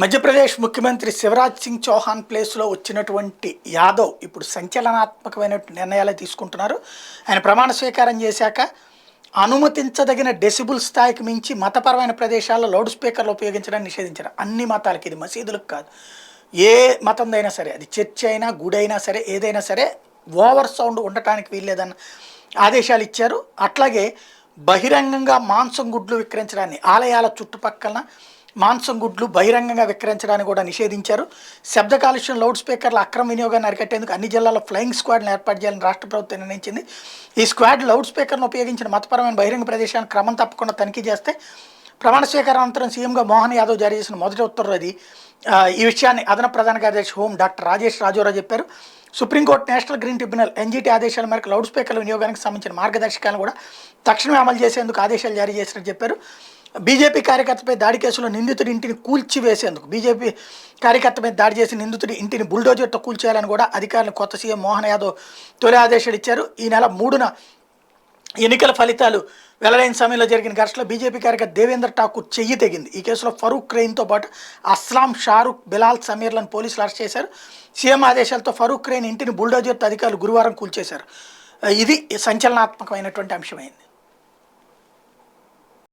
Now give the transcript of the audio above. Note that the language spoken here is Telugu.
మధ్యప్రదేశ్ ముఖ్యమంత్రి శివరాజ్ సింగ్ చౌహాన్ ప్లేస్లో వచ్చినటువంటి యాదవ్ ఇప్పుడు సంచలనాత్మకమైన నిర్ణయాలు తీసుకుంటున్నారు. ఆయన ప్రమాణ స్వీకారం చేశాక అనుమతించదగిన డెసిబుల్ స్థాయికి మించి మతపరమైన ప్రదేశాల్లో లౌడ్ స్పీకర్లు ఉపయోగించడాన్ని నిషేధించారు. అన్ని మతాలకి, ఇది మసీదులకు కాదు, ఏ మతందైనా సరే, అది చర్చ్ అయినా గుడి అయినా సరే, ఏదైనా సరే ఓవర్ సౌండ్ ఉండటానికి వీల్లేదన్న ఆదేశాలు ఇచ్చారు. అట్లాగే బహిరంగంగా మాంసం గుడ్లు విక్రయించడాన్ని, ఆలయాల చుట్టుపక్కల మాంసం గుడ్లు బహిరంగంగా విక్రయించడానికి కూడా నిషేధించారు. శబ్ద కాలుష్యం, లౌడ్ స్పీకర్ల అక్రమ వినియోగాన్ని అరికట్టేందుకు అన్ని జిల్లాల్లో ఫ్లయింగ్ స్క్వాడ్ను ఏర్పాటు చేయాలని రాష్ట్ర ప్రభుత్వం నిర్ణయించింది. ఈ స్క్వాడ్ లౌడ్ స్పీకర్ను ఉపయోగించిన మతపరమైన బహిరంగ ప్రదేశాలను క్రమం తప్పకుండా తనిఖీ చేస్తే ప్రమాణ స్వీకారం అనంతరం సీఎంగా మోహన్ యాదవ్ జారీ చేసిన మొదటి ఉత్తర్వులు అది. ఈ విషయాన్ని అదనపు ప్రధాన కార్యదర్శి హోం డాక్టర్ రాజేష్ రాజోరా చెప్పారు. Supreme court national green tribunal NGT ఆదేశాల మేరకు లౌడ్ స్పీకర్ల వినియోగానికి సంబంధించిన మార్గదర్శకాలను కూడా తక్షణమే అమలు చేసేందుకు ఆదేశాలు జారీ చేసినట్టు చెప్పారు. బీజేపీ కార్యకర్తపై దాడి కేసులో నిందితుడి ఇంటిని కూల్చివేసేందుకు, బీజేపీ కార్యకర్త మీద దాడి చేసి నిందితుడి ఇంటిని బుల్డోజర్తో కూల్చేయాలని కూడా అధికారులు కొత్త సీఎం మోహన్ యాదవ్ తొలి ఆదేశాలు ఇచ్చారు. ఈ నెల 3న ఎన్నికల ఫలితాలు వెల్లడైన సమయంలో జరిగిన ఘర్షణలో బీజేపీ కార్యకర్త దేవేంద్ర ఠాకూర్ చెయ్యి తెగింది. ఈ కేసులో ఫరూక్ క్రెయిన్తో పాటు అస్లాం, షారూక్, బిలాల్, సమీర్లను పోలీసులు అరెస్ట్ చేశారు. సీఎం ఆదేశాలతో ఫరూక్ క్రెయిన్ ఇంటిని బుల్డోజర్తో అధికారులు గురువారం కూల్చేశారు. ఇది సంచలనాత్మకమైనటువంటి అంశమైంది.